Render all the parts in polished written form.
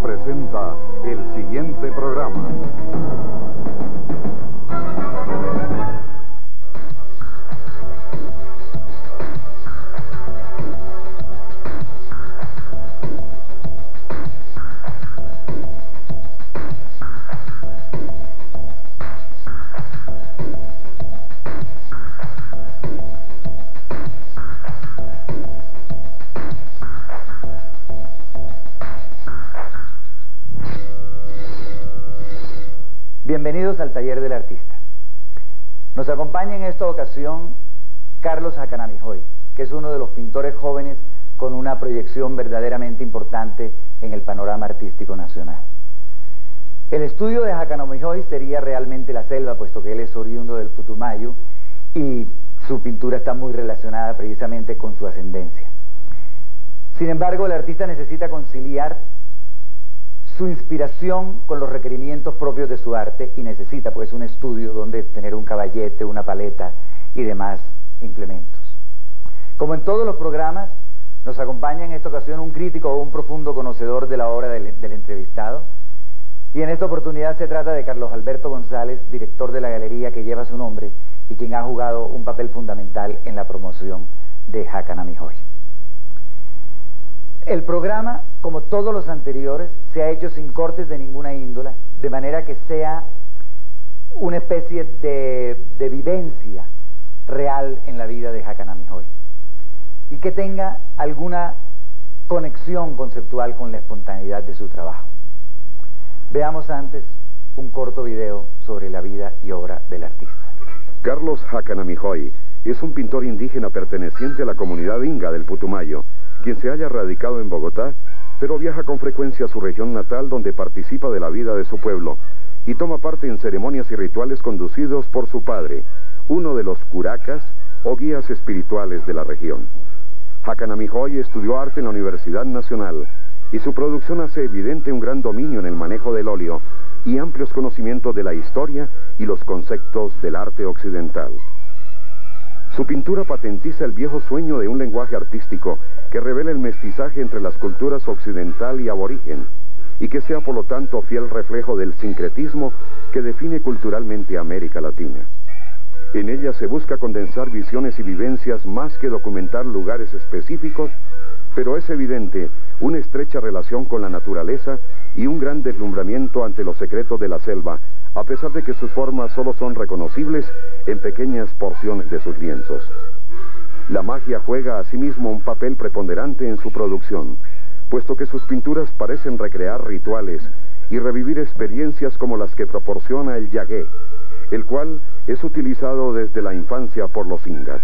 presenta el siguiente programa. Bienvenidos al Taller del Artista. Nos acompaña en esta ocasión Carlos Hakanamijoy, que es uno de los pintores jóvenes con una proyección verdaderamente importante en el panorama artístico nacional. El estudio de Hakanamijoy sería realmente la selva, puesto que él es oriundo del Putumayo y su pintura está muy relacionada precisamente con su ascendencia. Sin embargo, el artista necesita conciliar su inspiración con los requerimientos propios de su arte y necesita pues un estudio donde tener un caballete, una paleta y demás implementos. Como en todos los programas, nos acompaña en esta ocasión un crítico o un profundo conocedor de la obra del entrevistado, y en esta oportunidad se trata de Carlos Alberto González, director de la galería que lleva su nombre y quien ha jugado un papel fundamental en la promoción de Hakanamijoy. El programa, como todos los anteriores, se ha hecho sin cortes de ninguna índole, de manera que sea una especie de vivencia real en la vida de Hakanamijoy y que tenga alguna conexión conceptual con la espontaneidad de su trabajo. Veamos antes un corto video sobre la vida y obra del artista. Carlos Hakanamijoy es un pintor indígena perteneciente a la comunidad inga del Putumayo, quien se haya radicado en Bogotá, pero viaja con frecuencia a su región natal, donde participa de la vida de su pueblo y toma parte en ceremonias y rituales conducidos por su padre, uno de los curacas o guías espirituales de la región. Hakanamijoy estudió arte en la Universidad Nacional y su producción hace evidente un gran dominio en el manejo del óleo y amplios conocimientos de la historia y los conceptos del arte occidental. Su pintura patentiza el viejo sueño de un lenguaje artístico que revela el mestizaje entre las culturas occidental y aborigen, y que sea por lo tanto fiel reflejo del sincretismo que define culturalmente América Latina. En ella se busca condensar visiones y vivencias más que documentar lugares específicos, pero es evidente una estrecha relación con la naturaleza y un gran deslumbramiento ante los secretos de la selva, a pesar de que sus formas solo son reconocibles en pequeñas porciones de sus lienzos. La magia juega asimismo un papel preponderante en su producción, puesto que sus pinturas parecen recrear rituales y revivir experiencias como las que proporciona el yagué, el cual es utilizado desde la infancia por los ingas.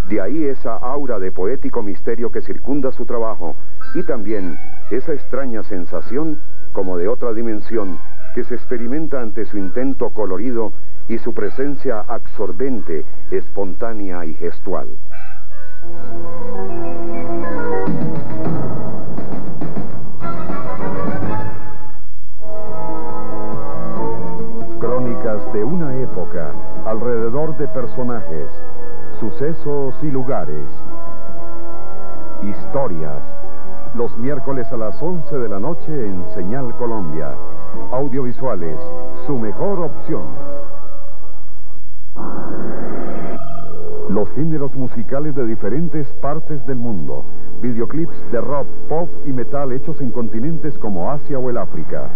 De ahí esa aura de poético misterio que circunda su trabajo, y también esa extraña sensación, como de otra dimensión, que se experimenta ante su intento colorido y su presencia absorbente, espontánea y gestual. Crónicas de una época, alrededor de personajes, sucesos y lugares. Historias. Los miércoles a las 11 de la noche en Señal Colombia. Audiovisuales, su mejor opción. Los géneros musicales de diferentes partes del mundo. Videoclips de rock, pop y metal hechos en continentes como Asia o el África.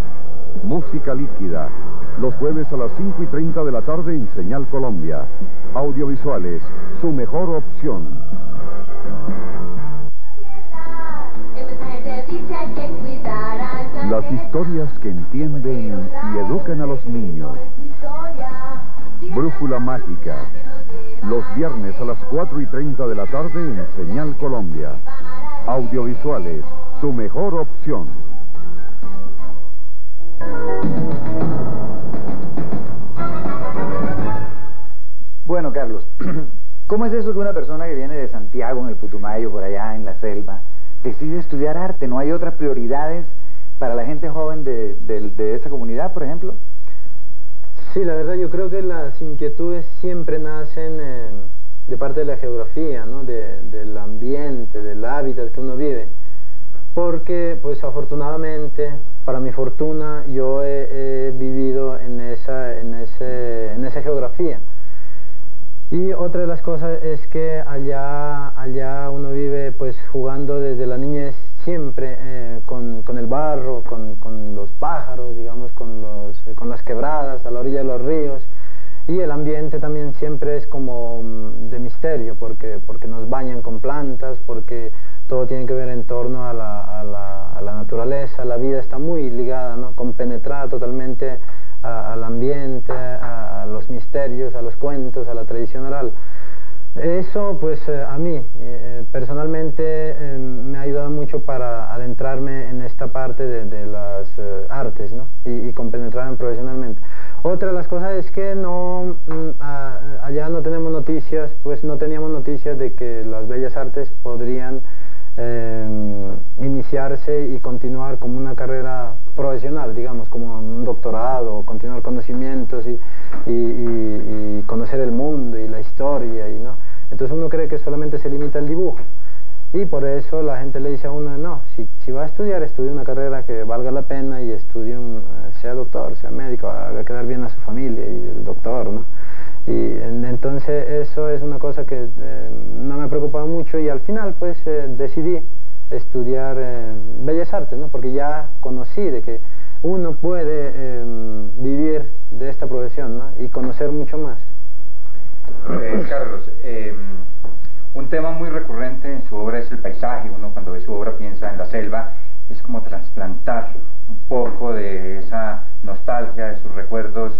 Música líquida. Los jueves a las 5:30 de la tarde en Señal Colombia. Audiovisuales, su mejor opción. Las historias que entienden y educan a los niños. Brújula Mágica. Los viernes a las 4:30 de la tarde en Señal Colombia. Audiovisuales, su mejor opción. Bueno, Carlos, ¿cómo es eso que una persona que viene de Santiago, en el Putumayo, por allá en la selva, decide estudiar arte? ¿No hay otras prioridades para la gente joven de esa comunidad, por ejemplo? Sí, la verdad yo creo que las inquietudes siempre nacen de parte de la geografía, ¿no? Del ambiente, del hábitat que uno vive. porque pues afortunadamente, para mi fortuna, yo he vivido en esa geografía. Y otra de las cosas es que allá uno vive pues jugando desde la niñez siempre con el barro, con los pájaros, digamos, con las quebradas a la orilla de los ríos. Y el ambiente también siempre es como de misterio, porque nos bañan con plantas, porque todo tiene que ver en torno a la naturaleza. La vida está muy ligada, ¿no? Compenetrada totalmente al ambiente, a los misterios, a los cuentos, a la tradición oral. Eso pues a mí personalmente me ha ayudado mucho para adentrarme en esta parte de las artes, ¿no? y compenetrarme profesionalmente. Otra de las cosas es que allá no tenemos noticias, pues no teníamos noticias de que las bellas artes podrían iniciarse y continuar como una carrera profesional, digamos, como un doctorado, continuar conocimientos y conocer el mundo y la historia, ¿no? Entonces uno cree que solamente se limita al dibujo, y por eso la gente le dice a uno, no, si va a estudiar, estudie una carrera que valga la pena y estudie, sea doctor, sea médico, haga quedar bien a su familia y el doctor, ¿no? Y entonces eso es una cosa que no me ha preocupado mucho, y al final pues decidí estudiar Bellas Artes, ¿no? Porque ya conocí de que uno puede vivir de esta profesión, ¿no? Y conocer mucho más. Carlos, un tema muy recurrente en su obra es el paisaje. Uno cuando ve su obra piensa en la selva. Es como trasplantar un poco de esa nostalgia, de sus recuerdos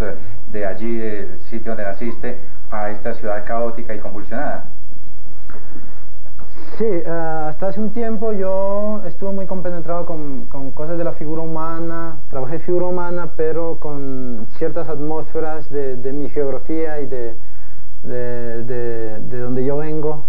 de allí, del sitio donde naciste, a esta ciudad caótica y convulsionada. Sí, hasta hace un tiempo yo estuve muy compenetrado con cosas de la figura humana, trabajé figura humana, pero con ciertas atmósferas de mi geografía y de donde yo vengo,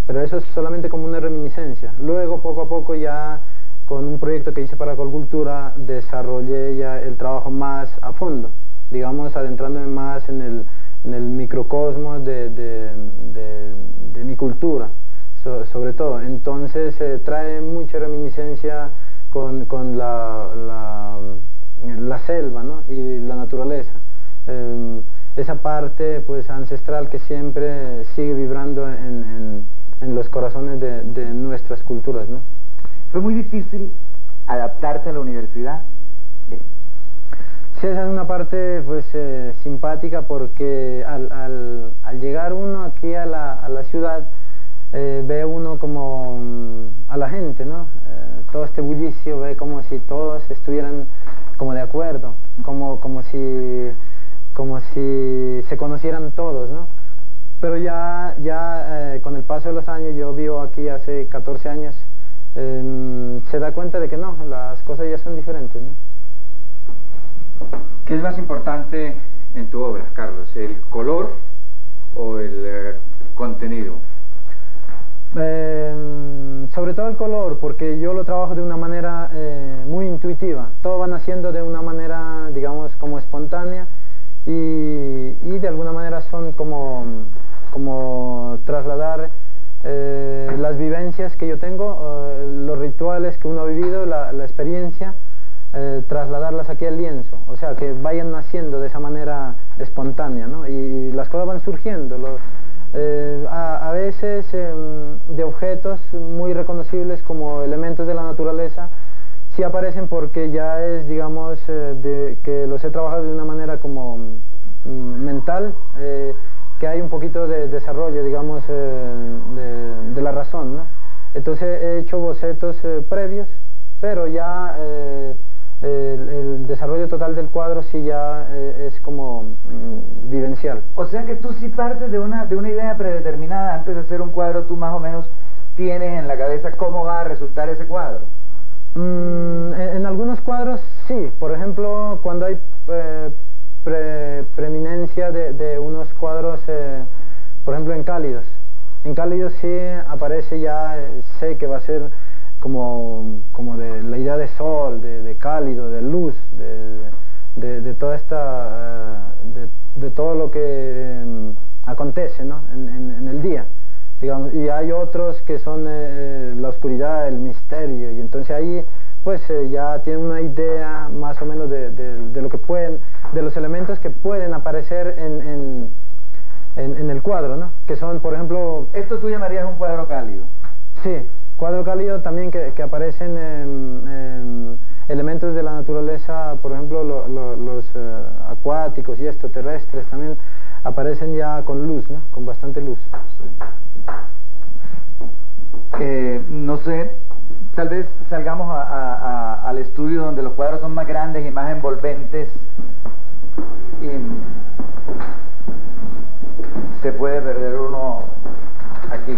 pero eso es solamente como una reminiscencia. Luego, poco a poco, ya con un proyecto que hice para Colcultura, desarrollé ya el trabajo más a fondo, digamos, adentrándome más en el microcosmos de mi cultura, sobre todo. Entonces trae mucha reminiscencia con la selva, ¿no? Y la naturaleza. Esa parte pues ancestral que siempre sigue vibrando en los corazones de nuestras culturas, ¿no? ¿Fue muy difícil adaptarte a la universidad? Sí, esa es una parte pues simpática, porque al llegar uno aquí a la ciudad ve uno como a la gente, ¿no? Todo este bullicio, ve como si todos estuvieran como de acuerdo, como si se conocieran todos, ¿no? Pero ya con el paso de los años, yo vivo aquí hace 14 años, se da cuenta de que no, las cosas ya son diferentes, ¿no? ¿Qué es más importante en tu obra, Carlos? ¿El color o el contenido? Sobre todo el color, porque yo lo trabajo de una manera muy intuitiva. Todo va naciendo de una manera, digamos, como espontánea, y de alguna manera son como trasladar las vivencias que yo tengo, los rituales que uno ha vivido, la experiencia, trasladarlas aquí al lienzo, o sea, que vayan naciendo de esa manera espontánea, ¿no? Y las cosas van surgiendo, a veces de objetos muy reconocibles como elementos de la naturaleza, sí aparecen porque ya es, digamos, que los he trabajado de una manera como mental, que hay un poquito de desarrollo, digamos, de la razón, ¿no? Entonces he hecho bocetos previos, pero ya el desarrollo total del cuadro sí ya es como vivencial. O sea que tú sí partes de una idea predeterminada. Antes de hacer un cuadro, tú más o menos tienes en la cabeza cómo va a resultar ese cuadro. En algunos cuadros sí, por ejemplo, cuando hay preeminencia de unos cuadros, por ejemplo en Cálidos. En Cálidos sí aparece ya, sé que va a ser como de la idea de sol, de cálido, de luz, de toda esta, de todo lo que acontece, ¿no? en el día. digamos, y hay otros que son la oscuridad, el misterio, y entonces ahí pues ya tienen una idea más o menos de lo que pueden, de los elementos que pueden aparecer en el cuadro, ¿no? Que son, por ejemplo... ¿Esto tú llamarías un cuadro cálido? Sí, cuadro cálido también que aparecen elementos de la naturaleza, por ejemplo los acuáticos y terrestres también aparecen ya con luz, ¿no? Con bastante luz. No sé, tal vez salgamos al estudio donde los cuadros son más grandes y más envolventes y se puede perder uno aquí.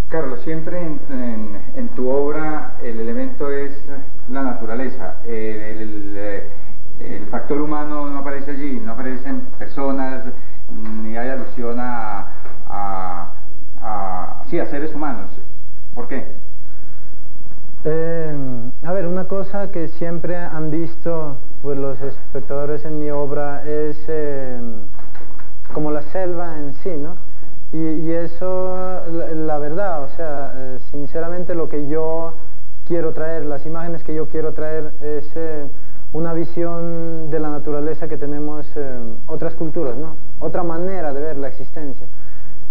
Carlos, siempre en tu obra el elemento es la naturaleza, el factor humano no aparece allí, no aparecen personas, ni hay alusión a seres humanos. ¿Por qué? A ver, una cosa que siempre han visto pues, los espectadores en mi obra es como la selva en sí, ¿no? Y eso, la verdad, o sea, sinceramente lo que yo quiero traer, las imágenes que yo quiero traer es una visión de la naturaleza que tenemos otras culturas, ¿no? Otra manera de ver la existencia.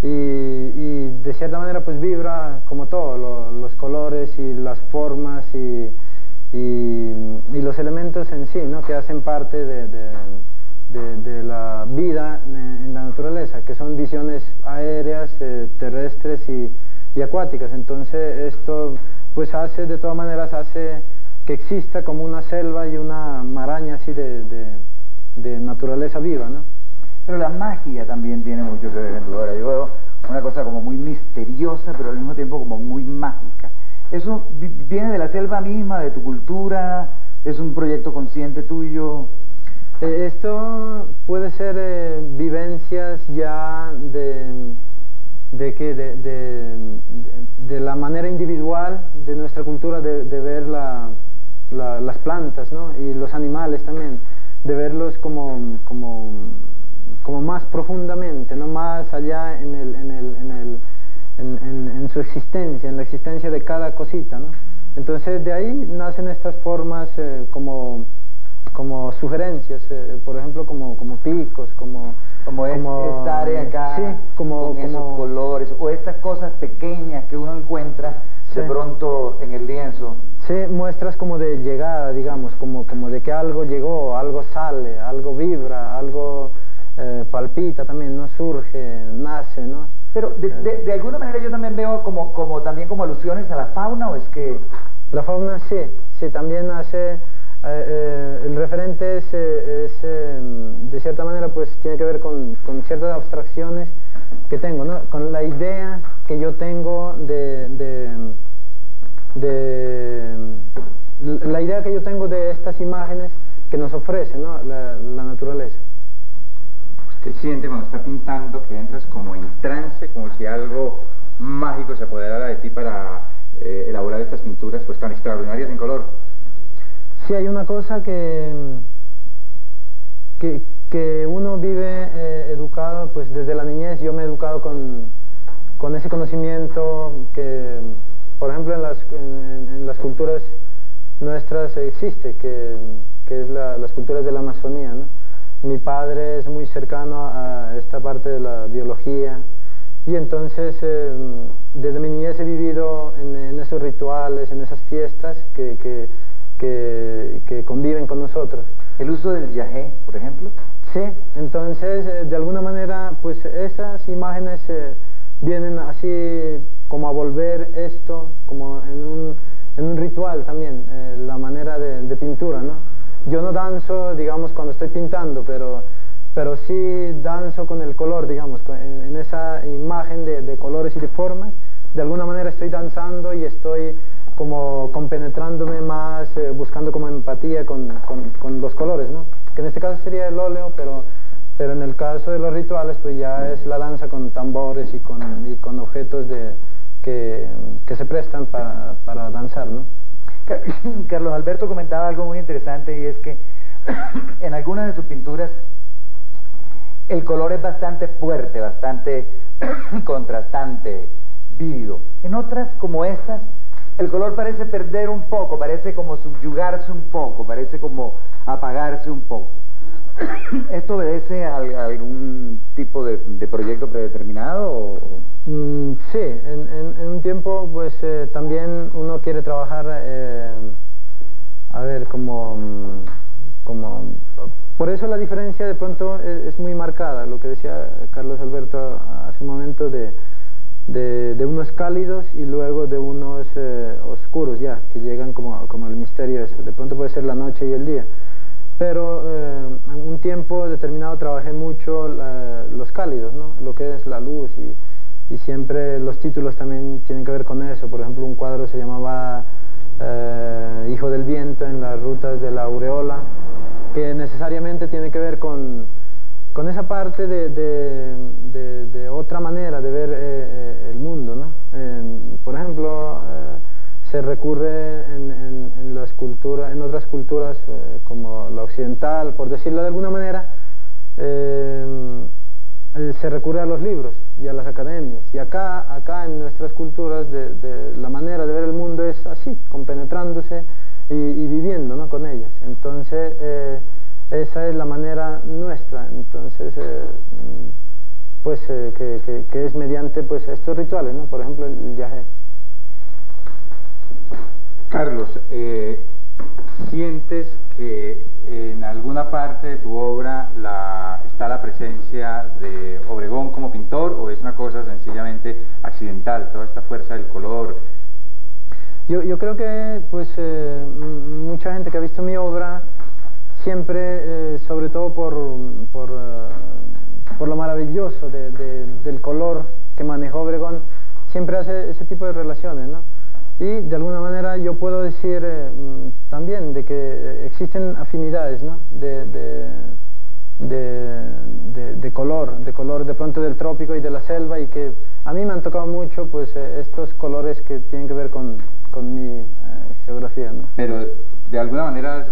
Y de cierta manera pues vibra como todo, los colores y las formas y los elementos en sí, ¿no? Que hacen parte de la vida en la naturaleza, que son visiones aéreas, terrestres y acuáticas. Entonces esto pues hace, de todas maneras, hace que exista como una selva y una maraña así de naturaleza viva, ¿no? Pero la magia también tiene mucho que ver en tu obra. Yo veo una cosa como muy misteriosa, pero al mismo tiempo como muy mágica. ¿Eso viene de la selva misma, de tu cultura? ¿Es un proyecto consciente tuyo? Esto puede ser vivencias ya de la manera individual de nuestra cultura de ver las plantas, ¿no? Y los animales también, de verlos como más profundamente, no más allá en su existencia, en la existencia de cada cosita, ¿no? Entonces de ahí nacen estas formas como sugerencias, por ejemplo como picos, como esta área acá, sí, con esos colores, o estas cosas pequeñas que uno encuentra de pronto en el lienzo. Sí, muestras como de llegada, digamos, como de que algo llegó, algo sale, algo vibra, algo palpita también, ¿no? Surge, nace, ¿no? Pero de alguna manera yo también veo también como alusiones a la fauna, ¿o es que...? La fauna sí, también hace... el referente es de cierta manera pues tiene que ver con ciertas abstracciones que tengo, ¿no? Con la idea que yo tengo la idea que yo tengo de estas imágenes que nos ofrece, ¿no? la naturaleza. ¿Usted siente cuando está pintando que entras como en trance, como si algo mágico se apoderara de ti para elaborar estas pinturas pues tan extraordinarias en color? Sí, hay una cosa que uno vive educado, pues desde la niñez yo me he educado con ese conocimiento que, por ejemplo, en las culturas nuestras existe, que es las culturas de la Amazonía, ¿no? Mi padre es muy cercano a esta parte de la biología y entonces desde mi niñez he vivido en esos rituales, en esas fiestas que conviven con nosotros. ¿El uso del yagé, por ejemplo? Sí, entonces de alguna manera pues esas imágenes vienen así como a volver esto como en un ritual también, la manera de pintura, ¿no? Yo no danzo, digamos, cuando estoy pintando, pero sí danzo con el color, digamos, en esa imagen de colores y de formas. De alguna manera estoy danzando y estoy como compenetrándome más, buscando como empatía con los colores, ¿no? Que en este caso sería el óleo, pero en el caso de los rituales pues ya es la danza con tambores y con objetos que se prestan para danzar, ¿no? Carlos Alberto comentaba algo muy interesante y es que en algunas de tus pinturas el color es bastante fuerte, bastante contrastante, vívido. En otras, como estas, el color parece perder un poco, parece como subyugarse un poco, parece como apagarse un poco. ¿Esto obedece a algún tipo de proyecto predeterminado? Sí, en un tiempo pues también uno quiere trabajar, a ver, como por eso la diferencia de pronto es muy marcada, lo que decía Carlos Alberto hace un momento de unos cálidos y luego de unos oscuros ya, que llegan como el misterio ese. De pronto puede ser la noche y el día. Pero en un tiempo determinado trabajé mucho los cálidos, ¿no? Lo que es la luz y siempre los títulos también tienen que ver con eso. Por ejemplo, un cuadro se llamaba Hijo del Viento en las rutas de la aureola, que necesariamente tiene que ver con esa parte de otra manera de ver el mundo, ¿no? Por ejemplo, se recurre en otras culturas como la occidental, por decirlo de alguna manera, se recurre a los libros y a las academias. Y acá en nuestras culturas la manera de ver el mundo es así, compenetrándose y viviendo, ¿no?, con ellas. Entonces esa es la manera nuestra. Entonces pues que es mediante pues estos rituales, ¿no? Por ejemplo el yagé. Carlos, ¿sientes que en alguna parte de tu obra está la presencia de Obregón como pintor, o es una cosa sencillamente accidental, toda esta fuerza del color? Yo creo que pues mucha gente que ha visto mi obra siempre, sobre todo por lo maravilloso del color que manejó Obregón, siempre hace ese tipo de relaciones, ¿no? Y de alguna manera yo puedo decir también de que existen afinidades, ¿no?, de color de pronto del trópico y de la selva, y que a mí me han tocado mucho pues estos colores que tienen que ver con mi geografía, ¿no? Pero de alguna manera has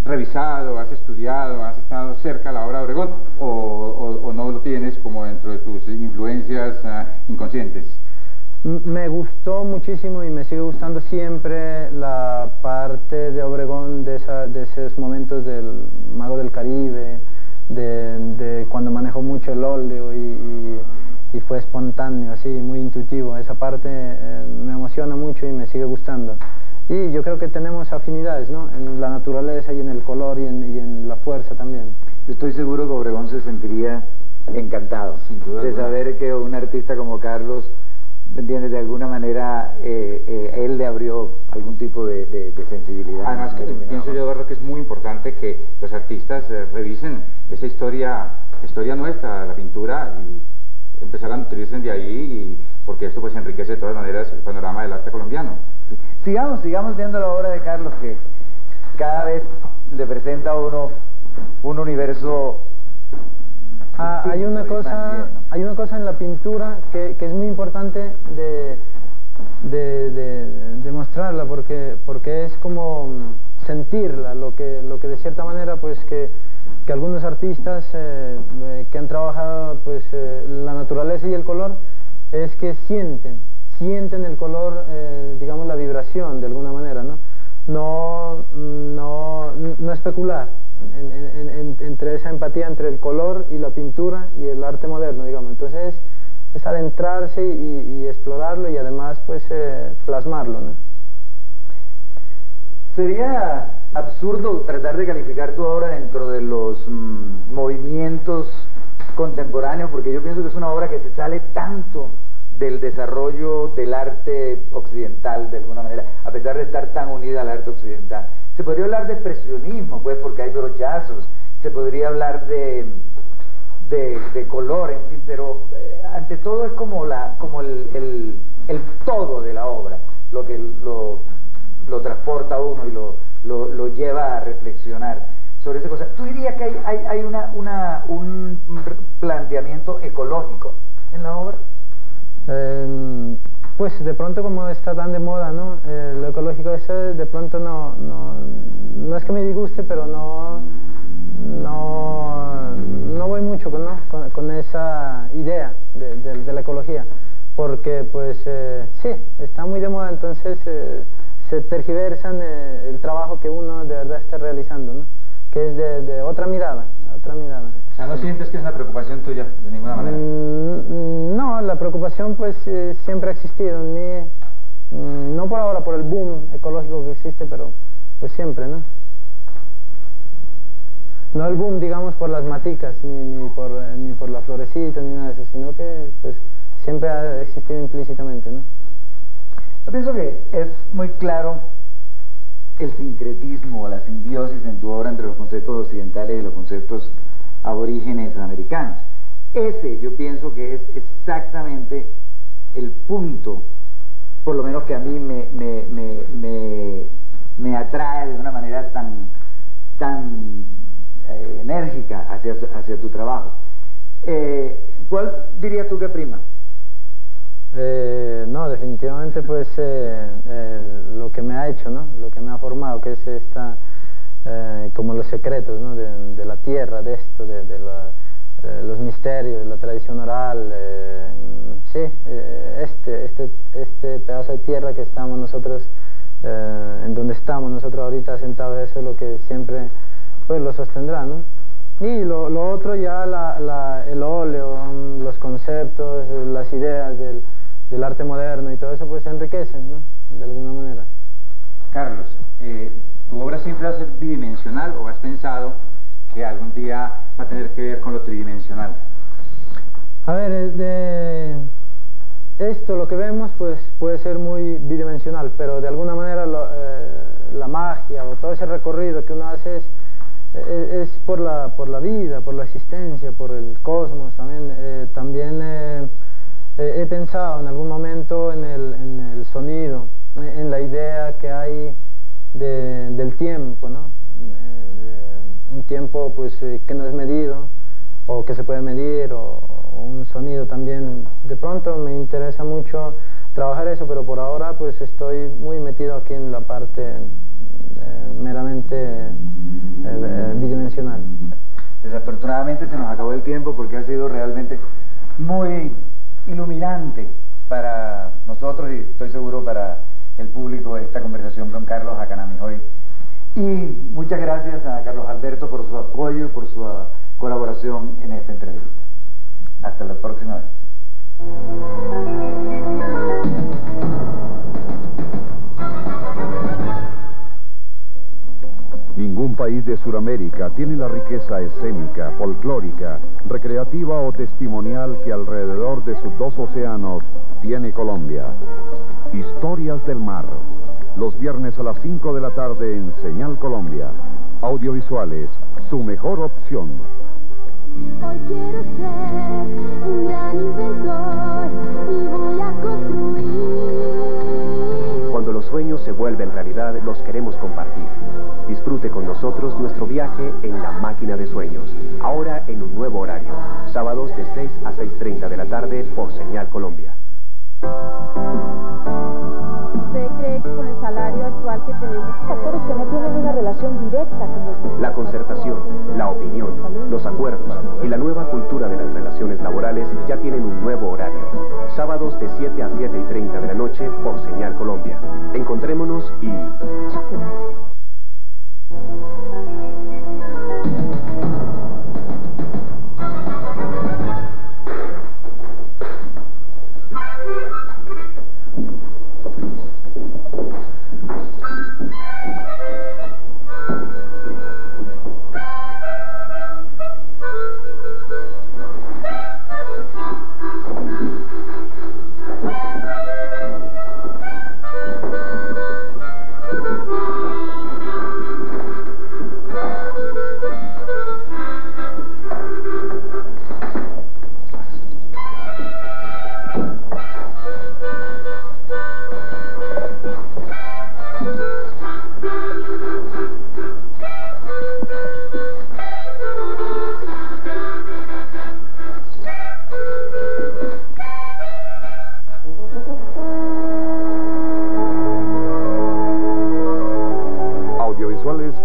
revisado, has estudiado, has estado cerca de la obra de Obregón, o no lo tienes como dentro de tus influencias inconscientes. Me gustó muchísimo y me sigue gustando siempre la parte de Obregón de esos momentos del Mago del Caribe, de cuando manejó mucho el óleo y fue espontáneo, así, muy intuitivo. Esa parte me emociona mucho y me sigue gustando. Y yo creo que tenemos afinidades, ¿no?, en la naturaleza y en el color y en la fuerza también. Yo estoy seguro que Obregón se sentiría encantado de saber que un artista como Carlos, ¿entiendes?, de alguna manera él le abrió algún tipo de sensibilidad. Además, que pienso yo, Eduardo, que es muy importante que los artistas revisen esa historia nuestra, la pintura, y empezar a nutrirse de ahí, porque esto pues enriquece de todas maneras el panorama del arte colombiano. Sigamos viendo la obra de Carlos, que cada vez le presenta a uno un universo. Hay una cosa en la pintura que es muy importante de mostrarla, porque es como sentirla, lo que de cierta manera pues que algunos artistas que han trabajado pues la naturaleza y el color, es que sienten el color, digamos, la vibración de alguna manera, ¿no? No especular entre esa empatía entre el color y la pintura y el arte moderno, digamos. Entonces es adentrarse y explorarlo, y además pues plasmarlo, ¿no? Sería absurdo tratar de calificar tu obra dentro de los movimientos contemporáneos, porque yo pienso que es una obra que se sale tanto del desarrollo del arte occidental, de alguna manera, a pesar de estar tan unida al arte occidental. Se podría hablar de expresionismo, pues, porque hay brochazos, se podría hablar de color, en fin, pero ante todo es como el todo de la obra, lo que lo transporta a uno y lo lleva a reflexionar sobre esa cosa. ¿Tú dirías que hay un planteamiento ecológico en la obra? Pues de pronto, como está tan de moda, ¿no?, lo ecológico, eso de pronto no es que me disguste, pero no mucho con esa idea de la ecología, porque pues sí, está muy de moda, entonces se tergiversan el trabajo que uno de verdad está realizando, ¿no? Que es de otra mirada, O sea, ¿no sientes que es una preocupación tuya de ninguna manera? No, la preocupación pues siempre ha existido en mí, no por ahora, por el boom ecológico que existe, pero pues siempre, ¿no? No el boom, digamos, por las maticas, ni por la florecita, ni nada de eso, sino que pues siempre ha existido implícitamente, ¿no? Yo pienso que es muy claro el sincretismo o la simbiosis en tu obra entre los conceptos occidentales y los conceptos aborígenes americanos. Ese yo pienso que es exactamente el punto, por lo menos que a mí me atrae de una manera tan enérgica hacia tu trabajo. ¿Cuál dirías tú que prima? No, definitivamente pues lo que me ha hecho, ¿no? Lo que me ha formado, que es como los secretos, ¿no? de la tierra, de esto, los misterios, de la tradición oral, sí, este pedazo de tierra que estamos nosotros, en donde estamos nosotros ahorita sentados, eso es lo que siempre pues lo sostendrá, ¿no? Y lo otro ya el óleo, los conceptos, las ideas del arte moderno y todo eso pues se enriquecen, ¿no? De alguna manera. Carlos, ¿tu obra siempre va a ser bidimensional o has pensado que algún día va a tener que ver con lo tridimensional? A ver, esto lo que vemos pues puede ser muy bidimensional, pero de alguna manera la magia o todo ese recorrido que uno hace es por la vida, por la existencia, por el cosmos. También he pensado en algún momento en el sonido, en la idea que hay del tiempo, ¿no? Un tiempo pues que no es medido o que se puede medir, o un sonido también. De pronto me interesa mucho trabajar eso, pero por ahora pues estoy muy metido aquí en la parte meramente bidimensional. Desafortunadamente se nos acabó el tiempo, porque ha sido realmente muy iluminante para nosotros y estoy seguro para el público esta conversación con Carlos Hakanami-Joy. Y muchas gracias a Carlos Alberto por su apoyo y por su colaboración en esta entrevista. Hasta la próxima vez. Ningún país de Sudamérica tiene la riqueza escénica, folclórica, recreativa o testimonial que alrededor de sus dos océanos tiene Colombia. Historias del mar. Los viernes a las 5 de la tarde en Señal Colombia. Audiovisuales, su mejor opción. Hoy quiero ser un gran inventor y voy a construir. Cuando los sueños se vuelven realidad, los queremos compartir. Disfrute con nosotros nuestro viaje en la máquina de sueños. Ahora en un nuevo horario. Sábados de 6 a 6:30 de la tarde por Señal Colombia. ¿Usted cree que con el salario actual que tenemos factores que no tienen una relación directa con la concertación, la opinión, los acuerdos y la nueva cultura de las relaciones laborales ya tienen un nuevo horario. Sábados de 7 a 7:30 de la noche por Señal Colombia. Encontrémonos y choquemos.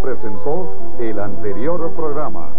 Presentó el anterior programa.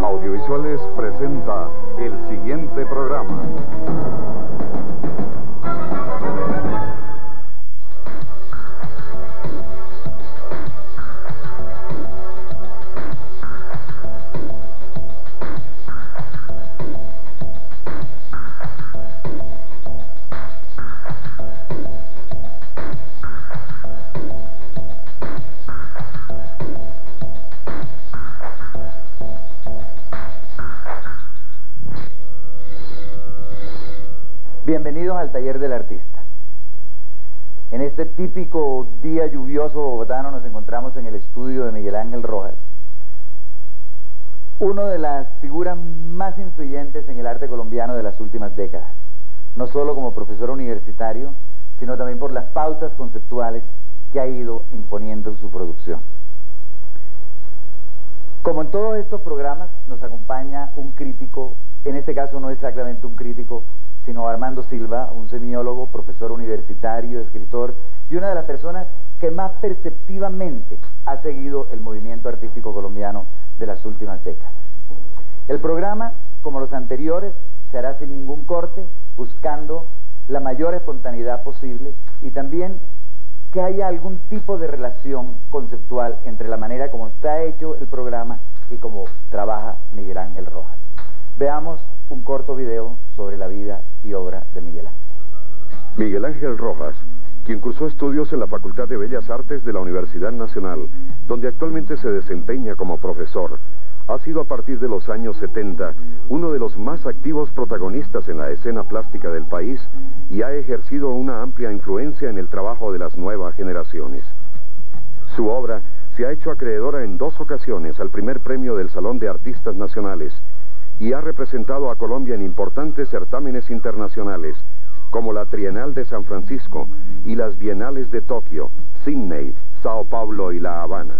Audiovisuales presenta el siguiente programa. Bienvenidos al Taller del Artista. En este típico día lluvioso bogotano nos encontramos en el estudio de Miguel Ángel Rojas, una de las figuras más influyentes en el arte colombiano de las últimas décadas, no solo como profesor universitario, sino también por las pautas conceptuales que ha ido imponiendo en su producción. Como en todos estos programas, nos acompaña un crítico, en este caso no exactamente un crítico, sino Armando Silva, un semiólogo, profesor universitario, escritor, y una de las personas que más perceptivamente ha seguido el movimiento artístico colombiano de las últimas décadas. El programa, como los anteriores, se hará sin ningún corte, buscando la mayor espontaneidad posible y también que haya algún tipo de relación conceptual entre la manera como está hecho el programa y como trabaja Miguel Ángel Rojas. Veamos un corto video sobre la vida y obra de Miguel Ángel. Miguel Ángel Rojas, quien cursó estudios en la Facultad de Bellas Artes de la Universidad Nacional, donde actualmente se desempeña como profesor, ha sido a partir de los años 70 uno de los más activos protagonistas en la escena plástica del país y ha ejercido una amplia influencia en el trabajo de las nuevas generaciones. Su obra se ha hecho acreedora en 2 ocasiones al primer premio del Salón de Artistas Nacionales y ha representado a Colombia en importantes certámenes internacionales, como la Trienal de San Francisco y las Bienales de Tokio, Sydney, Sao Paulo y La Habana.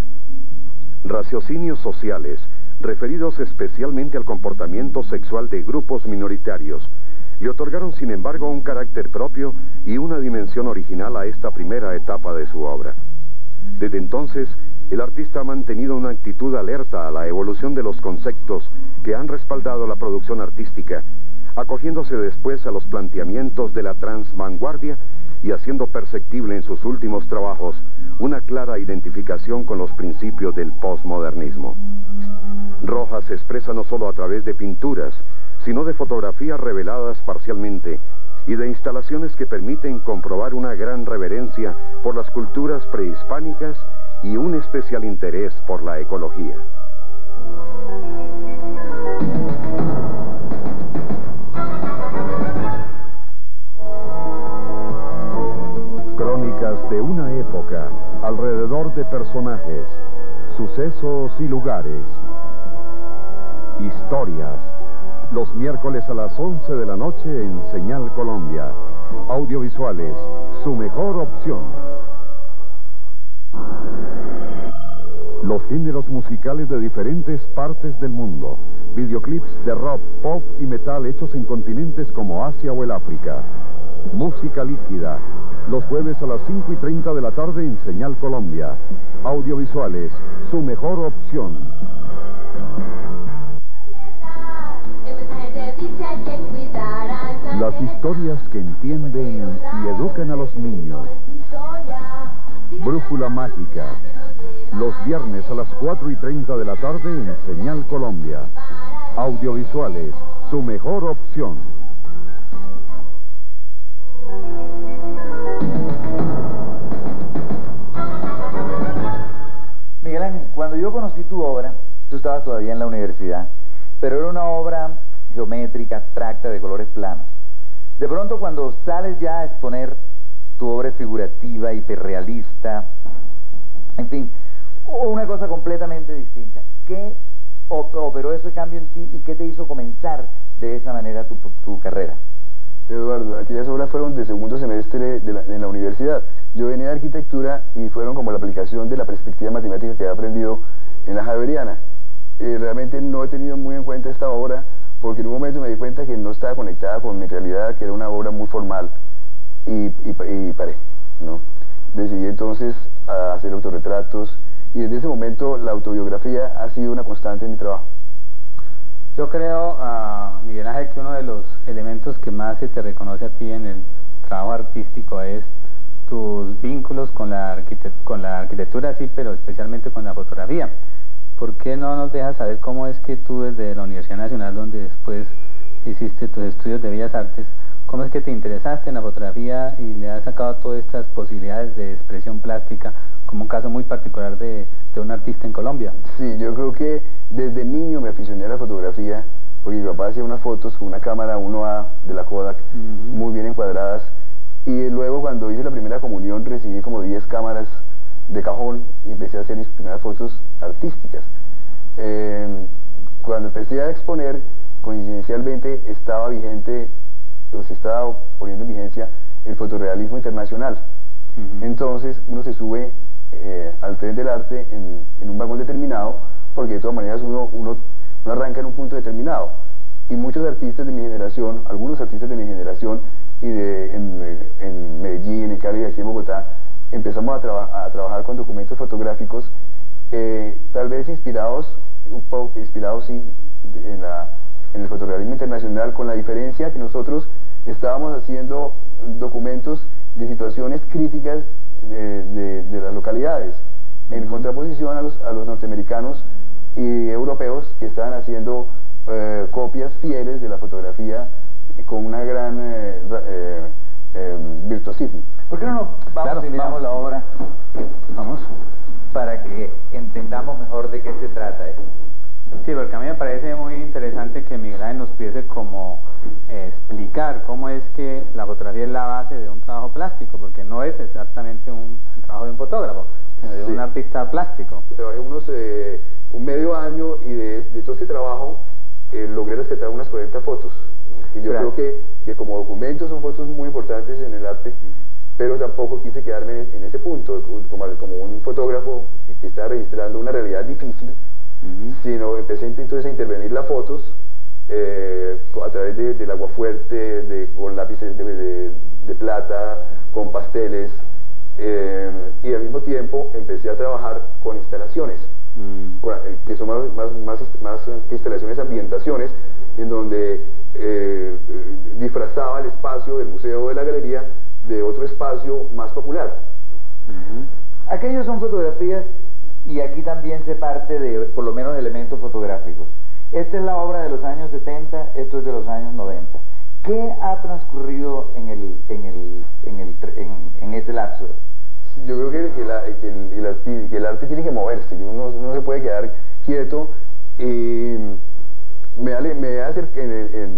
Raciocinios sociales, referidos especialmente al comportamiento sexual de grupos minoritarios, le otorgaron sin embargo un carácter propio y una dimensión original a esta primera etapa de su obra. Desde entonces, el artista ha mantenido una actitud alerta a la evolución de los conceptos que han respaldado la producción artística, acogiéndose después a los planteamientos de la transvanguardia y haciendo perceptible en sus últimos trabajos una clara identificación con los principios del posmodernismo. Rojas se expresa no solo a través de pinturas, sino de fotografías reveladas parcialmente y de instalaciones que permiten comprobar una gran reverencia por las culturas prehispánicas y un especial interés por la ecología. Crónicas de una época, alrededor de personajes, sucesos y lugares. Historias. Los miércoles a las 11 de la noche en Señal Colombia. Audiovisuales, su mejor opción. Los géneros musicales de diferentes partes del mundo. Videoclips de rock, pop y metal hechos en continentes como Asia o el África. Música líquida. Los jueves a las 5:30 de la tarde en Señal Colombia. Audiovisuales, su mejor opción. Las historias que entienden y educan a los niños. Brújula Mágica. Los viernes a las 4:30 de la tarde en Señal Colombia. Audiovisuales, su mejor opción. Miguel Ángel, cuando yo conocí tu obra, tú estabas todavía en la universidad, pero era una obra geométrica, abstracta, de colores planos. De pronto, cuando sales ya a exponer tu obra figurativa, hiperrealista, en fin, una cosa completamente distinta, ¿qué operó ese cambio en ti y qué te hizo comenzar de esa manera tu carrera? Eduardo, aquellas obras fueron de segundo semestre en la universidad. Yo venía de arquitectura y fueron como la aplicación de la perspectiva matemática que he aprendido en la Javeriana. Realmente no he tenido muy en cuenta esta obra porque en un momento me di cuenta que no estaba conectada con mi realidad, que era una obra muy formal y paré, ¿no? decidí entonces a hacer autorretratos y desde ese momento la autobiografía ha sido una constante en mi trabajo. Yo creo, Miguel Ángel, que uno de los elementos que más se te reconoce a ti en el trabajo artístico es tus vínculos con la arquitectura, sí, pero especialmente con la fotografía. ¿Por qué no nos dejas saber cómo es que tú desde la Universidad Nacional, donde después hiciste tus estudios de Bellas Artes, cómo es que te interesaste en la fotografía y le has sacado todas estas posibilidades de expresión plástica, como un caso muy particular de un artista en Colombia? Sí, yo creo que desde niño me aficioné a la fotografía, porque mi papá hacía unas fotos con una cámara 1A de la Kodak, muy bien encuadradas, y luego cuando hice la primera comunión recibí como 10 cámaras de cajón y empecé a hacer mis primeras fotos artísticas. Cuando empecé a exponer, coincidencialmente estaba vigente, se estaba poniendo en vigencia el fotorrealismo internacional. Entonces uno se sube al tren del arte en un vagón determinado, porque de todas maneras uno arranca en un punto determinado. Y muchos artistas de mi generación, algunos artistas de mi generación, y en Medellín, en Cali y aquí en Bogotá, empezamos a trabajar con documentos fotográficos, tal vez inspirados, un poco inspirados sí, en el fotorrealismo internacional, con la diferencia que nosotros estábamos haciendo documentos de situaciones críticas de las localidades, en contraposición a los norteamericanos y europeos que estaban haciendo copias fieles de la fotografía con una gran virtuosismo. ¿Por qué no nos vamos y miramos la obra? Vamos, para que entendamos mejor de qué se trata esto. Sí, porque a mí me parece muy interesante que Miguel Ángel nos pudiese como explicar cómo es que la fotografía es la base de un trabajo plástico, porque no es exactamente el trabajo de un fotógrafo, sino de un artista plástico. Trabajé un medio año y de todo este trabajo logré rescatar unas 40 fotos, que yo creo que como documento son fotos muy importantes en el arte, pero tampoco quise quedarme en ese punto, como un fotógrafo que está registrando una realidad difícil, sino empecé entonces a intervenir las fotos a través del aguafuerte, con lápices de plata, con pasteles, y al mismo tiempo empecé a trabajar con instalaciones, que son más que instalaciones, ambientaciones, en donde disfrazaba el espacio del museo o de la galería de otro espacio más popular. Aquellos son fotografías y aquí también se parte de, por lo menos, elementos fotográficos. Esta es la obra de los años 70, esto es de los años 90. ¿Qué ha transcurrido en este lapso? Yo creo que el arte tiene que moverse, uno no se puede quedar quieto, y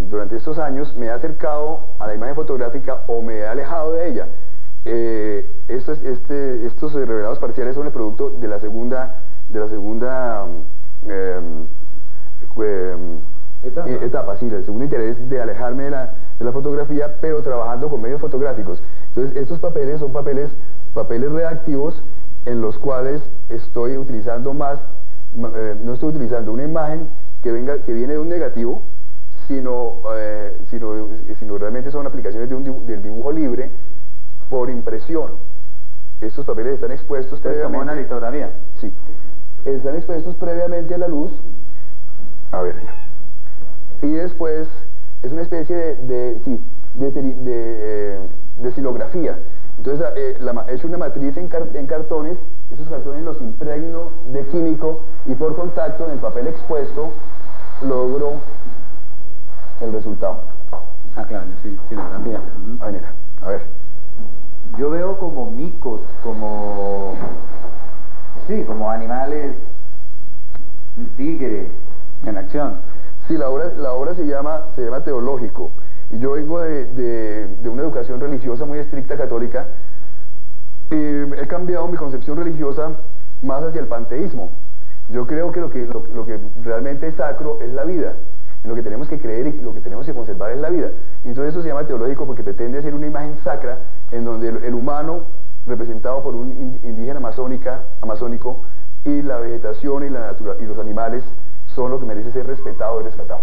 durante estos años me he acercado a la imagen fotográfica o me he alejado de ella. Estos revelados parciales son el producto de la segunda etapa, sí, el segundo interés de alejarme de la fotografía, pero trabajando con medios fotográficos. Entonces estos papeles son papeles reactivos, en los cuales estoy utilizando no estoy utilizando una imagen que viene de un negativo, sino realmente son aplicaciones del dibujo libre por impresión. Estos papeles están expuestos previamente. ¿Como una litografía? Sí. Están expuestos previamente a la luz. A ver. Y después es una especie de silografía. Entonces he hecho una matriz en cartones. Esos cartones los impregno de químico y por contacto en el papel expuesto logro el resultado. Ah, claro, sí, silografía. A ver. Yo veo como micos, como animales, un tigre. En acción. Sí, la obra se llama Teológico, y yo vengo de una educación religiosa muy estricta católica, y he cambiado mi concepción religiosa más hacia el panteísmo. Yo creo que lo que realmente es sacro es la vida, lo que tenemos que creer y lo que tenemos que conservar es la vida. Y entonces eso se llama teológico porque pretende ser una imagen sacra en donde el humano, representado por un indígena amazónico, y la vegetación y los animales son lo que merece ser respetado y rescatado.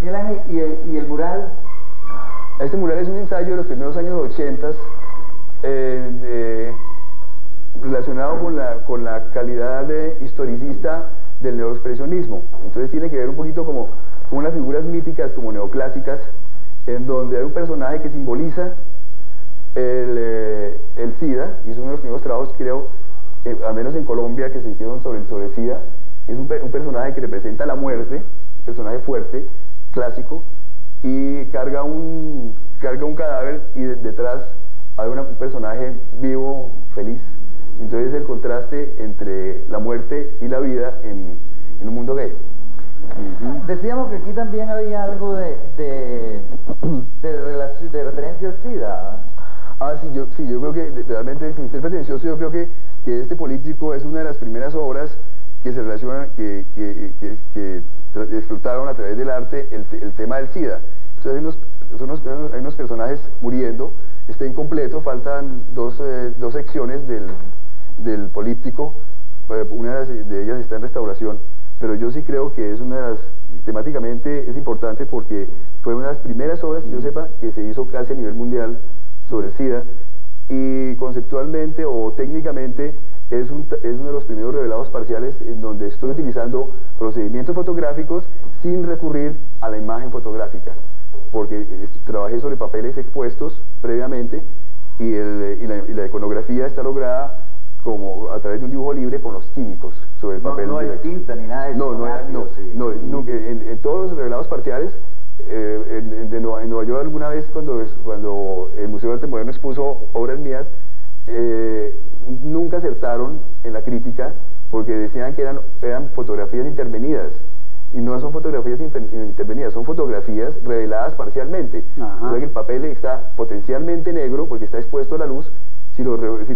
¿Y el mural? Este mural es un ensayo de los primeros años 80 relacionado con la calidad historicista del neoexpresionismo. Entonces tiene que ver un poquito como unas figuras míticas como neoclásicas, en donde hay un personaje que simboliza el SIDA, y es uno de los primeros trabajos, creo, al menos en Colombia, que se hicieron sobre el SIDA. Es un personaje que representa la muerte, un personaje fuerte, clásico, y carga un cadáver, y detrás hay un personaje vivo, feliz. Entonces el contraste entre la muerte y la vida en un mundo gay. Decíamos que aquí también había algo de referencia al SIDA. Sí, yo creo que realmente, sin ser pretencioso, yo creo que este político es una de las primeras obras que se relacionan, que explotaron a través del arte el tema del SIDA. Entonces hay unos personajes muriendo, está incompleto, faltan dos secciones del políptico, una de ellas está en restauración, pero yo sí creo que es temáticamente es importante porque fue una de las primeras obras, que yo sepa, que se hizo casi a nivel mundial sobre el SIDA, y conceptualmente o técnicamente es uno de los primeros revelados parciales en donde estoy utilizando procedimientos fotográficos sin recurrir a la imagen fotográfica, porque trabajé sobre papeles expuestos previamente y la iconografía está lograda como a través de un dibujo libre con los químicos sobre el papel. No hay tinta ni nada de eso. No, en todos los revelados parciales, en Nueva York alguna vez cuando el Museo de Arte Moderno expuso obras mías, nunca acertaron en la crítica porque decían que eran fotografías intervenidas, y no son fotografías intervenidas, son fotografías reveladas parcialmente. O sea que el papel está potencialmente negro porque está expuesto a la luz. Si lo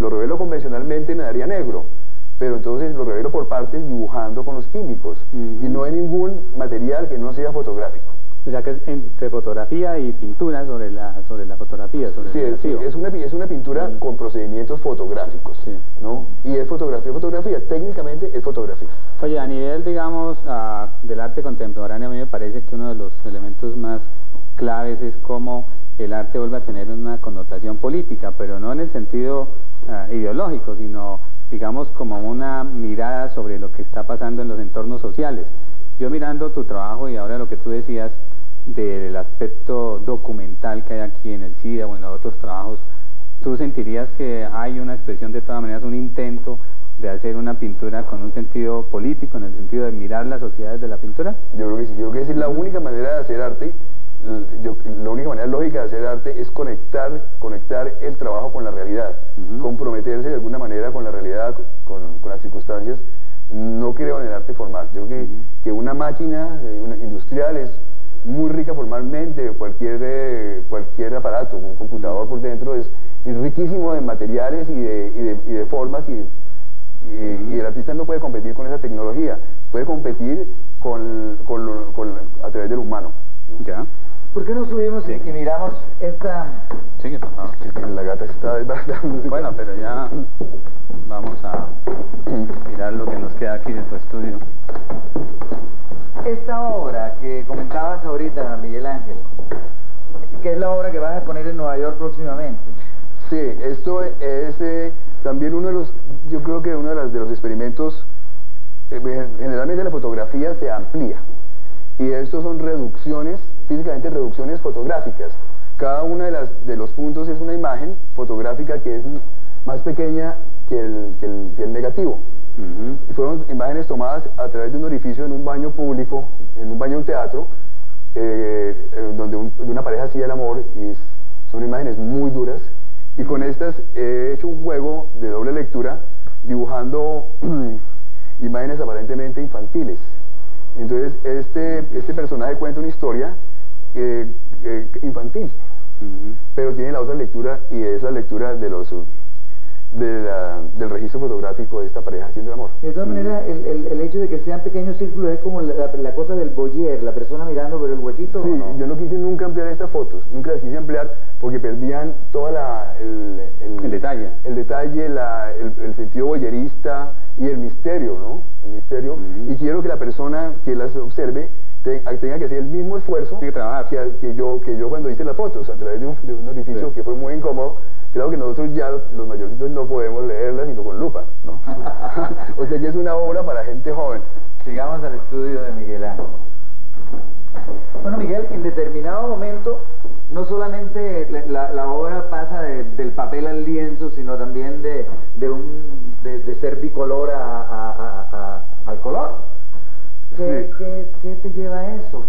revelo convencionalmente me daría negro, pero entonces lo revelo por partes dibujando con los químicos, y no hay ningún material que no sea fotográfico. O sea que es entre fotografía y pintura sobre la fotografía, sobre el negativo. Es una pintura con procedimientos fotográficos, ¿no? Y es fotografía, técnicamente es fotografía. Oye, a nivel, digamos, del arte contemporáneo, a mí me parece que uno de los elementos más claves es cómo el arte vuelve a tener una connotación política, pero no en el sentido ideológico, sino, digamos, como una mirada sobre lo que está pasando en los entornos sociales. Yo mirando tu trabajo y ahora lo que tú decías del aspecto documental que hay aquí en el SIDA o en los otros trabajos, ¿tú sentirías que hay una expresión, de todas maneras, un intento de hacer una pintura con un sentido político, en el sentido de mirar las sociedades de la pintura? Yo creo que sí, yo creo que es la única manera de hacer arte. La única manera lógica de hacer arte es conectar el trabajo con la realidad, comprometerse de alguna manera con la realidad, con las circunstancias. No creo en el arte formal. Yo creo que una máquina industrial es muy rica formalmente, cualquier aparato, un computador por dentro es riquísimo de materiales y de formas, y el artista no puede competir con esa tecnología, puede competir a través del humano. Ya. ¿Por qué no subimos y miramos esta...? Sigue, por favor. La gata está desbaratando. Bueno, pero ya vamos a mirar lo que nos queda aquí de tu estudio. Esta obra que comentabas ahorita, Miguel Ángel, que es la obra que vas a exponer en Nueva York próximamente. Sí, esto es también yo creo que uno de los experimentos, generalmente la fotografía se amplía, y estos son físicamente reducciones fotográficas. Cada una de los puntos es una imagen fotográfica que es más pequeña que el negativo. Y fueron imágenes tomadas a través de un orificio en un baño público, en un baño de un teatro, donde una pareja hacía el amor, y son imágenes muy duras, y con estas he hecho un juego de doble lectura, dibujando imágenes aparentemente infantiles. Entonces este personaje cuenta una historia infantil, pero tiene la otra lectura, y es la lectura del registro fotográfico de esta pareja haciendo el amor. De todas maneras, el hecho de que sean pequeños círculos es como la cosa del voyeur, la persona mirando por el huequito. Sí, ¿no? Yo no quise nunca ampliar estas fotos, nunca las quise ampliar porque perdían toda el detalle, el sentido voyerista y el misterio, ¿no? El misterio. Y quiero que la persona que las observe tenga que hacer el mismo esfuerzo que yo cuando hice las fotos, a través de un orificio que fue muy incómodo. Claro que nosotros ya, los mayorcitos, no podemos leerla sino con lupa, ¿no? O sea que es una obra para gente joven. Sigamos al estudio de Miguel Ángel. Bueno, Miguel, en determinado momento, no solamente la obra pasa del papel al lienzo, sino también de ser bicolor al color. ¿Qué te lleva a eso?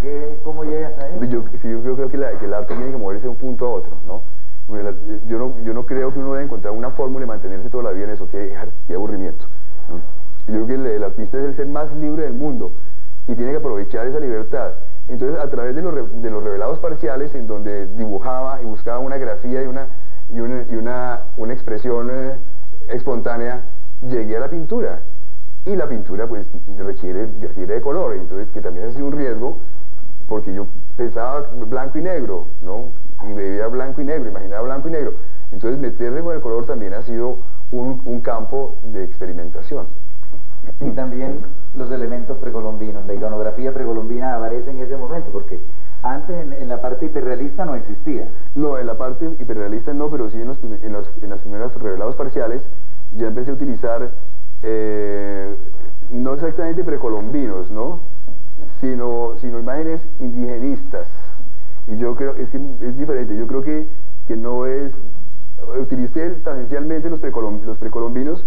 ¿Cómo llegas a eso? Yo creo que el arte tiene que moverse de un punto a otro, ¿no? Yo no creo que uno deba encontrar una fórmula y mantenerse toda la vida en eso, qué aburrimiento, ¿no? Yo creo que el artista es el ser más libre del mundo y tiene que aprovechar esa libertad. Entonces, a través de los revelados parciales, en donde dibujaba y buscaba una grafía y una expresión espontánea, llegué a la pintura. Y la pintura, pues, requiere de color, entonces, que también ha sido un riesgo, porque yo pensaba blanco y negro, ¿no? Y veía blanco y negro, imaginaba blanco y negro. Entonces, meterle con el color también ha sido un campo de experimentación. Y también los elementos precolombinos, la iconografía precolombina aparece en ese momento, porque antes en la parte hiperrealista no existía. No, en la parte hiperrealista no, pero sí en las primeras revelados parciales ya empecé a utilizar, no exactamente precolombinos, ¿no? Sino imágenes indigenistas. Y yo creo, es diferente, yo creo que no es, utilicé tangencialmente los precolombinos,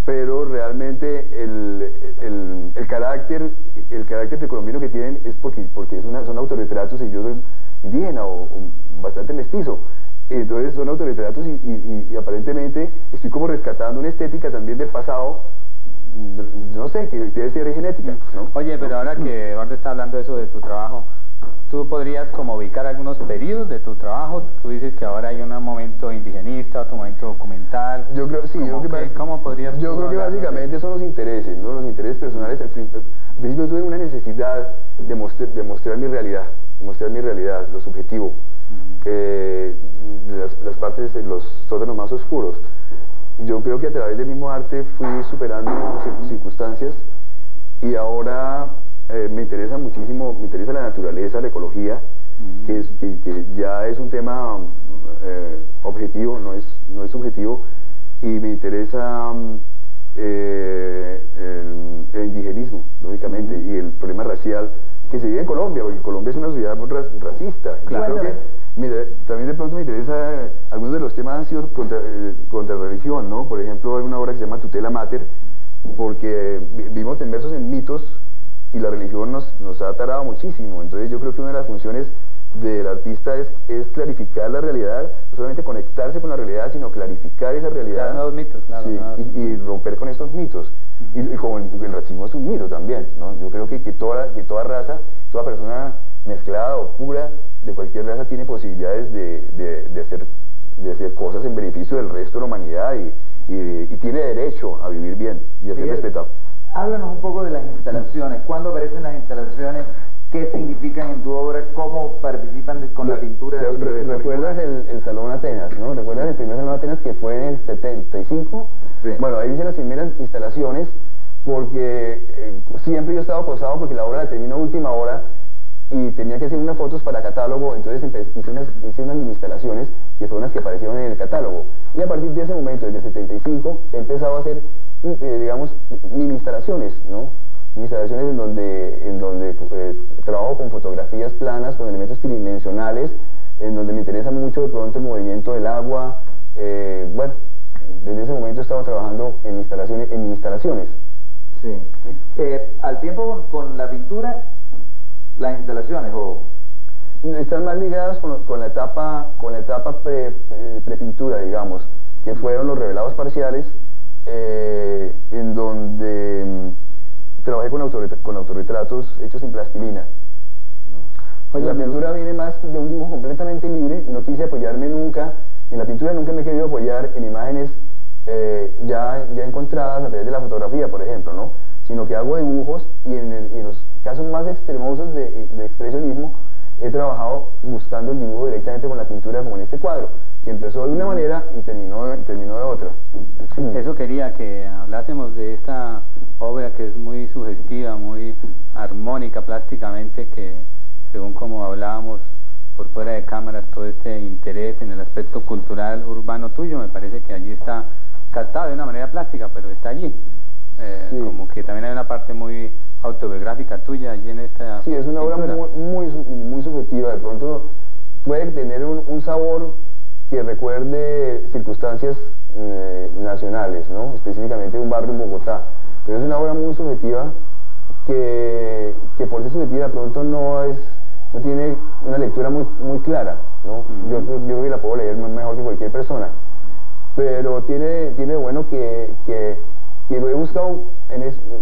pero realmente el carácter precolombino que tienen es porque son autorretratos y yo soy indígena o bastante mestizo. Entonces son autorretratos y aparentemente estoy como rescatando una estética también del pasado, no sé, que debe ser genética, ¿no? Oye, pero ahora que Eduardo está hablando de eso de tu trabajo, ¿tú podrías como ubicar algunos periodos de tu trabajo? Tú dices que ahora hay un momento indigenista, otro momento documental. Yo creo, sí, ¿cómo podrías? Yo creo que básicamente son los intereses, ¿no? Los intereses personales. Al principio tuve una necesidad de mostrar mi realidad, lo subjetivo, las partes, los sótanos más oscuros. Yo creo que a través del mismo arte fui superando circunstancias y ahora me interesa muchísimo, la naturaleza, la ecología, que ya es un tema objetivo, no es subjetivo, y me interesa el indigenismo, lógicamente, y el problema racial que se vive en Colombia, porque Colombia es una sociedad racista. Claro. Creo que también de pronto me interesa, algunos de los temas han sido contra religión, ¿no? Por ejemplo, hay una obra que se llama Tutela Mater, porque vivimos inmersos en mitos y la religión nos ha tarado muchísimo. Entonces yo creo que una de las funciones del artista es clarificar la realidad, no solamente conectarse con la realidad, sino clarificar esa realidad. Claro, nuevos mitos, claro. Sí, y romper con estos mitos. Y como el racismo es un mito también, ¿no? Yo creo que toda raza, toda persona mezclada o pura de cualquier raza tiene posibilidades de hacer cosas en beneficio del resto de la humanidad y tiene derecho a vivir bien y a ser respetado. Háblanos un poco de las instalaciones. ¿Cuándo aparecen las instalaciones? ¿Qué significan en tu obra? ¿Cómo participan con la pintura? ¿Recuerdas el Salón Atenas, no? ¿Recuerdas el primer Salón Atenas que fue en el 75? Sí. Bueno, ahí hice las primeras instalaciones porque siempre yo estaba acosado porque la obra la termino a última hora y tenía que hacer unas fotos para catálogo, entonces hice unas mini instalaciones que fueron las que aparecieron en el catálogo. Y a partir de ese momento, desde el 75, he empezado a hacer, digamos, mini instalaciones, ¿no? Instalaciones en donde trabajo con fotografías planas, con elementos tridimensionales, en donde me interesa mucho de pronto el movimiento del agua. Bueno, desde ese momento he estado trabajando en instalaciones. Sí. Al tiempo con la pintura, las instalaciones están más ligadas con la etapa prepintura, digamos, que fueron los revelados parciales, en donde trabajé con autorretratos hechos en plastilina. Oye, la pintura viene más de un dibujo completamente libre, no quise apoyarme nunca, en la pintura nunca me he querido apoyar en imágenes ya encontradas a través de la fotografía, por ejemplo, ¿no? Sino que hago dibujos y en los casos más extremosos de expresionismo he trabajado buscando el dibujo directamente con la pintura, como en este cuadro, que empezó de una manera y terminó de otra. Eso quería que hablásemos de esta obra que es muy sugestiva, muy armónica plásticamente, que según como hablábamos por fuera de cámaras, todo este interés en el aspecto cultural urbano tuyo, me parece que allí está captado de una manera plástica, pero está allí. Sí. Como que también hay una parte muy autobiográfica tuya allí en esta Sí, es una obra muy subjetiva. De pronto puede tener un sabor que recuerde circunstancias nacionales, ¿no? Específicamente un barrio en Bogotá, pero es una obra muy subjetiva que por ser subjetiva de pronto no tiene una lectura muy clara, ¿no? Yo creo que la puedo leer mejor que cualquier persona, pero tiene de bueno que he buscado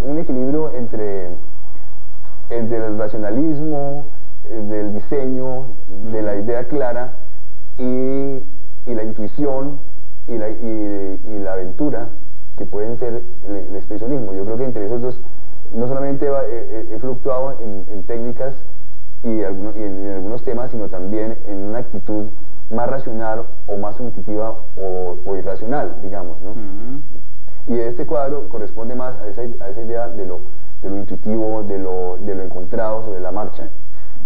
un equilibrio entre el racionalismo, del diseño, de la idea clara y la intuición y la aventura que pueden ser el expresionismo. Yo creo que entre esos dos no solamente he fluctuado en técnicas y en algunos temas, sino también en una actitud más racional o más intuitiva o irracional, digamos, ¿no? Y este cuadro corresponde más a esa idea de lo intuitivo, de lo encontrado sobre la marcha.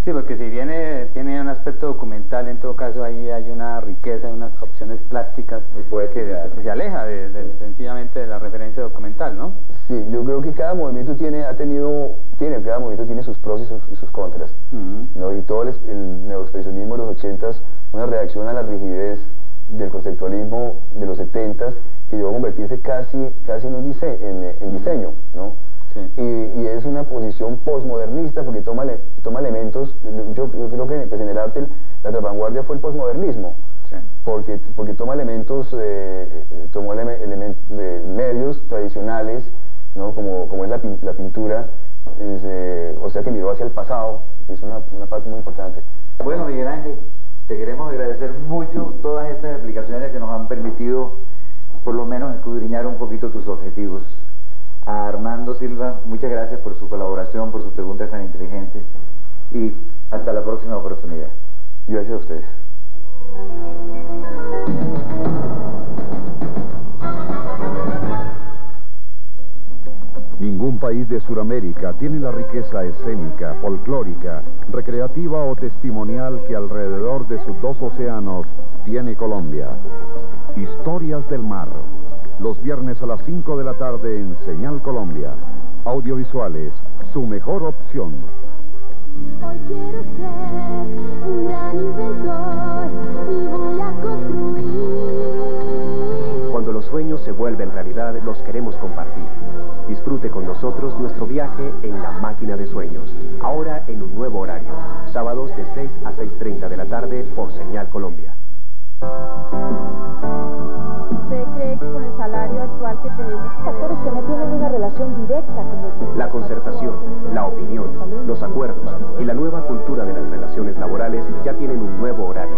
Sí, porque si bien tiene un aspecto documental, en todo caso ahí hay una riqueza, unas opciones plásticas que se aleja sencillamente de la referencia documental, ¿no? Sí, yo creo que cada movimiento cada movimiento tiene sus pros y sus contras, ¿no? Y todo el neoexpresionismo de los 80s, una reacción a la rigidez del conceptualismo de los 70s, que llegó a convertirse casi en diseño, ¿no? Sí. Y es una posición postmodernista porque toma elementos. Yo creo que pues, en el arte la vanguardia fue el postmodernismo, sí. porque toma elementos, tomó medios tradicionales, ¿no? como es la pintura, o sea que miró hacia el pasado, es una parte muy importante. Bueno, Miguel Ángel, te queremos agradecer mucho todas estas explicaciones que nos han permitido por lo menos escudriñar un poquito tus objetivos. A Armando Silva, muchas gracias por su colaboración, por sus preguntas tan inteligentes y hasta la próxima oportunidad. Gracias a ustedes. Ningún país de Sudamérica tiene la riqueza escénica, folclórica, recreativa o testimonial que alrededor de sus dos océanos tiene Colombia. Historias del mar. Los viernes a las 5 de la tarde en Señal Colombia. Audiovisuales, su mejor opción. Hoy quiero ser un gran inventor y voy a construir. Cuando los sueños se vuelven realidad, los queremos compartir. Disfrute con nosotros nuestro viaje en la máquina de sueños. Ahora en un nuevo horario. Sábados de 6 a 6:30 de la tarde por Señal Colombia. ¿Usted cree que con el salario actual que tenemos factores que no tienen una relación directa con los... La concertación, la opinión, los acuerdos y la nueva cultura de las relaciones laborales ya tienen un nuevo horario.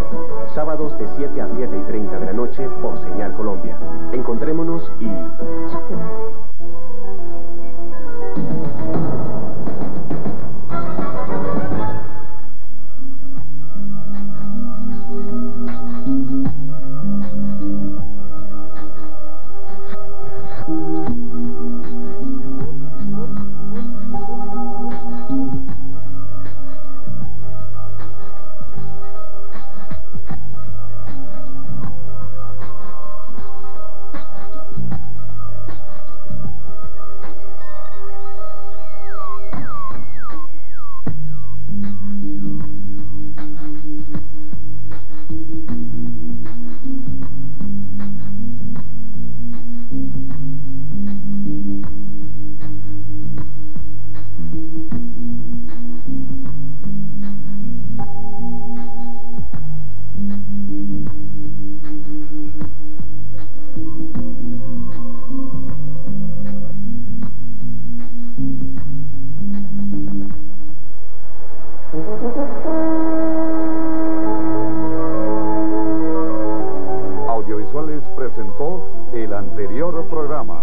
Sábados de 7 a 7:30 de la noche por Señal Colombia. Encontrémonos y... Choquemos. Audiovisuales presentó el anterior programa.